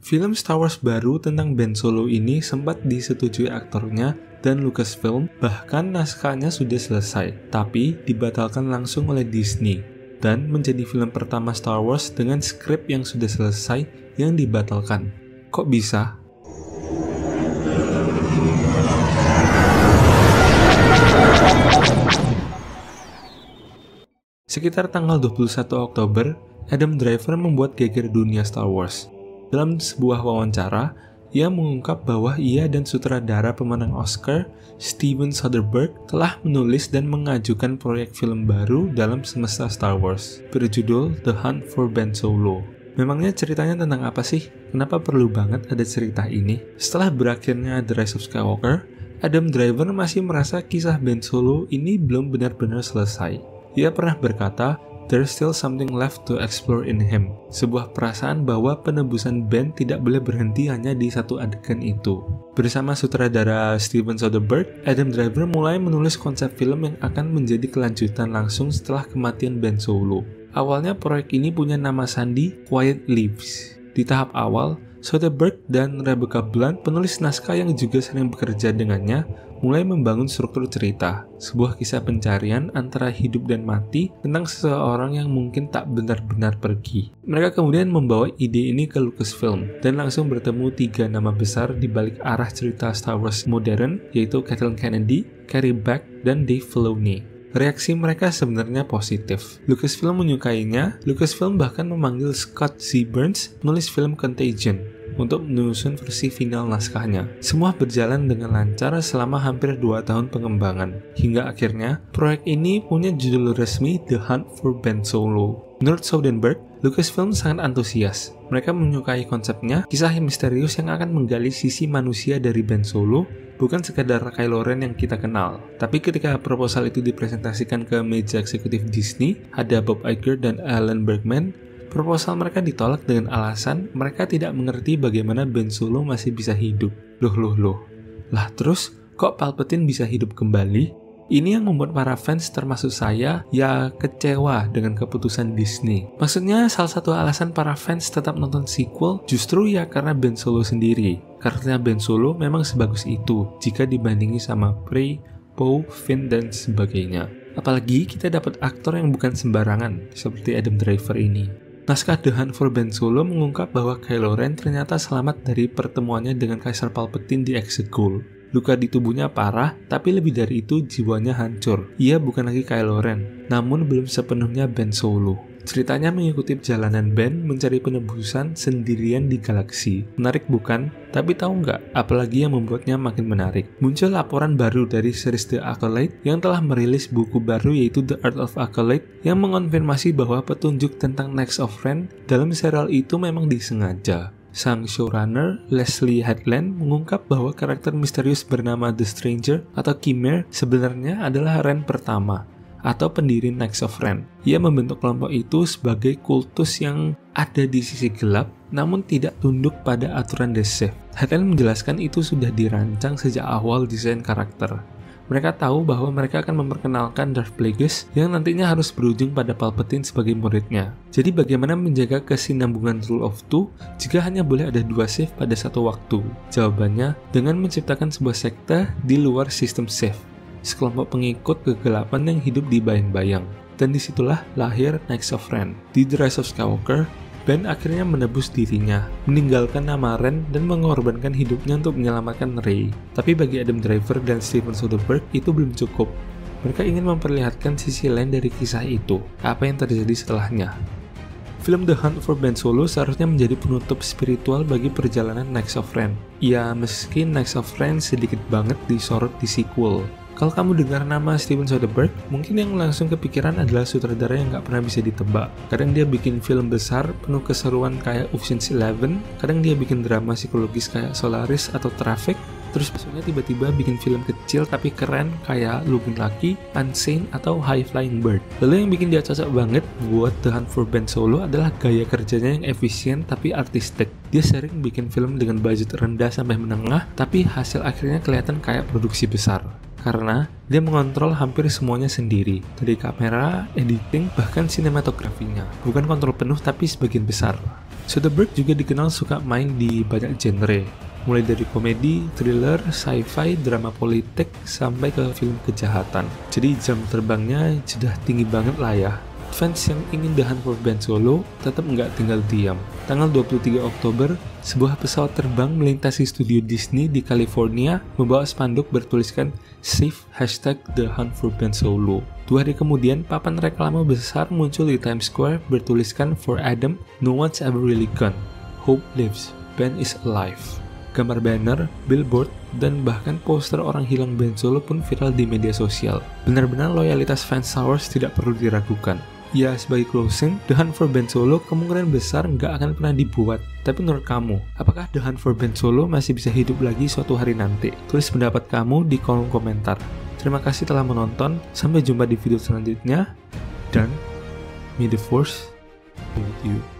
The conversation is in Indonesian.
Film Star Wars baru tentang Ben Solo ini sempat disetujui aktornya dan Lucasfilm, bahkan naskahnya sudah selesai, tapi dibatalkan langsung oleh Disney, dan menjadi film pertama Star Wars dengan skrip yang sudah selesai yang dibatalkan. Kok bisa? Sekitar tanggal 21 Oktober, Adam Driver membuat geger dunia Star Wars. Dalam sebuah wawancara, ia mengungkap bahwa ia dan sutradara pemenang Oscar, Steven Soderbergh, telah menulis dan mengajukan proyek film baru dalam semesta Star Wars, berjudul The Hunt for Ben Solo. Memangnya ceritanya tentang apa sih? Kenapa perlu banget ada cerita ini? Setelah berakhirnya The Rise of Skywalker, Adam Driver masih merasa kisah Ben Solo ini belum benar-benar selesai. Ia pernah berkata, "There's still something left to explore in him." Sebuah perasaan bahwa penebusan Ben tidak boleh berhenti hanya di satu adegan itu. Bersama sutradara Steven Soderbergh, Adam Driver mulai menulis konsep film yang akan menjadi kelanjutan langsung setelah kematian Ben Solo. Awalnya proyek ini punya nama sandi Quiet Lives. Di tahap awal, Soderbergh dan Rebecca Blunt, penulis naskah yang juga sering bekerja dengannya, mulai membangun struktur cerita, sebuah kisah pencarian antara hidup dan mati tentang seseorang yang mungkin tak benar-benar pergi. Mereka kemudian membawa ide ini ke Lucasfilm dan langsung bertemu 3 nama besar di balik arah cerita Star Wars modern, yaitu Kathleen Kennedy, Carrie Beck, dan Dave Filoni. Reaksi mereka sebenarnya positif. Lucasfilm menyukainya. Lucasfilm bahkan memanggil Scott Z. Burns, penulis film Contagion, untuk menyusun versi final naskahnya. Semua berjalan dengan lancar selama hampir 2 tahun pengembangan. Hingga akhirnya, proyek ini punya judul resmi The Hunt for Ben Solo. Menurut Soderbergh, Lucasfilm sangat antusias. Mereka menyukai konsepnya, kisah yang misterius yang akan menggali sisi manusia dari Ben Solo, bukan sekadar Kylo Ren yang kita kenal. Tapi ketika proposal itu dipresentasikan ke meja eksekutif Disney, ada Bob Iger dan Alan Bergman, proposal mereka ditolak dengan alasan mereka tidak mengerti bagaimana Ben Solo masih bisa hidup. Loh. Lah terus, kok Palpatine bisa hidup kembali? Ini yang membuat para fans termasuk saya ya kecewa dengan keputusan Disney. Maksudnya salah satu alasan para fans tetap nonton sequel justru ya karena Ben Solo sendiri. Karena Ben Solo memang sebagus itu jika dibandingi sama Rey, Poe, Finn, dan sebagainya. Apalagi kita dapat aktor yang bukan sembarangan seperti Adam Driver ini. Naskah The Hunt for Ben Solo mengungkap bahwa Kylo Ren ternyata selamat dari pertemuannya dengan Kaisar Palpatine di Exegol. Luka di tubuhnya parah, tapi lebih dari itu jiwanya hancur. Ia bukan lagi Kylo Ren, namun belum sepenuhnya Ben Solo. Ceritanya mengikuti perjalanan Ben mencari penebusan sendirian di galaksi. Menarik bukan? Tapi tahu nggak, apalagi yang membuatnya makin menarik? Muncul laporan baru dari series The Acolyte yang telah merilis buku baru yaitu The Art of Acolyte yang mengonfirmasi bahwa petunjuk tentang Knights of Ren dalam serial itu memang disengaja. Sang showrunner, Leslie Headland, mengungkap bahwa karakter misterius bernama The Stranger atau Chimere sebenarnya adalah Ren pertama, atau pendiri Knights of Ren. Ia membentuk kelompok itu sebagai kultus yang ada di sisi gelap, namun tidak tunduk pada aturan The Sith. Headland menjelaskan itu sudah dirancang sejak awal desain karakter. Mereka tahu bahwa mereka akan memperkenalkan Darth Plagueis yang nantinya harus berujung pada Palpatine sebagai muridnya. Jadi bagaimana menjaga kesinambungan Rule of Two jika hanya boleh ada 2 Sith pada satu waktu? Jawabannya, dengan menciptakan sebuah sekte di luar sistem Sith. Sekelompok pengikut kegelapan yang hidup di bayang-bayang. Dan disitulah lahir Knights of Ren. Di The Rise of Skywalker, Ben akhirnya menebus dirinya, meninggalkan nama Ren dan mengorbankan hidupnya untuk menyelamatkan Rey. Tapi bagi Adam Driver dan Steven Soderbergh itu belum cukup. Mereka ingin memperlihatkan sisi lain dari kisah itu, apa yang terjadi setelahnya. Film The Hunt for Ben Solo seharusnya menjadi penutup spiritual bagi perjalanan Knights of Ren. Ya, meski Knights of Ren sedikit banget disorot di sequel. Kalau kamu dengar nama Steven Soderbergh, mungkin yang langsung kepikiran adalah sutradara yang nggak pernah bisa ditebak. Kadang dia bikin film besar penuh keseruan kayak Ocean's 11, kadang dia bikin drama psikologis kayak Solaris atau Traffic, terus besoknya tiba-tiba bikin film kecil tapi keren kayak Looking Lucky, Unsane, atau High Flying Bird. Lalu yang bikin dia cocok banget buat The Hunt for Ben Solo adalah gaya kerjanya yang efisien tapi artistik. Dia sering bikin film dengan budget rendah sampai menengah, tapi hasil akhirnya kelihatan kayak produksi besar. Karena dia mengontrol hampir semuanya sendiri, dari kamera, editing, bahkan sinematografinya. Bukan kontrol penuh tapi sebagian besar. Soderbergh juga dikenal suka main di banyak genre, mulai dari komedi, thriller, sci-fi, drama politik, sampai ke film kejahatan. Jadi jam terbangnya sudah tinggi banget lah ya. Fans yang ingin The Hunt for Ben Solo tetap nggak tinggal diam. Tanggal 23 Oktober, sebuah pesawat terbang melintasi studio Disney di California membawa spanduk bertuliskan Save #The Hunt for Ben Solo. 2 hari kemudian, papan reklame besar muncul di Times Square bertuliskan For Adam, no one's ever really gone. Hope lives, Ben is alive. Gambar banner, billboard, dan bahkan poster orang hilang Ben Solo pun viral di media sosial. Benar-benar loyalitas fans Star Wars tidak perlu diragukan. Ya, sebagai closing, The Hunt for Ben Solo kemungkinan besar nggak akan pernah dibuat. Tapi menurut kamu, apakah The Hunt for Ben Solo masih bisa hidup lagi suatu hari nanti? Tulis pendapat kamu di kolom komentar. Terima kasih telah menonton, sampai jumpa di video selanjutnya, dan May the Force be with you.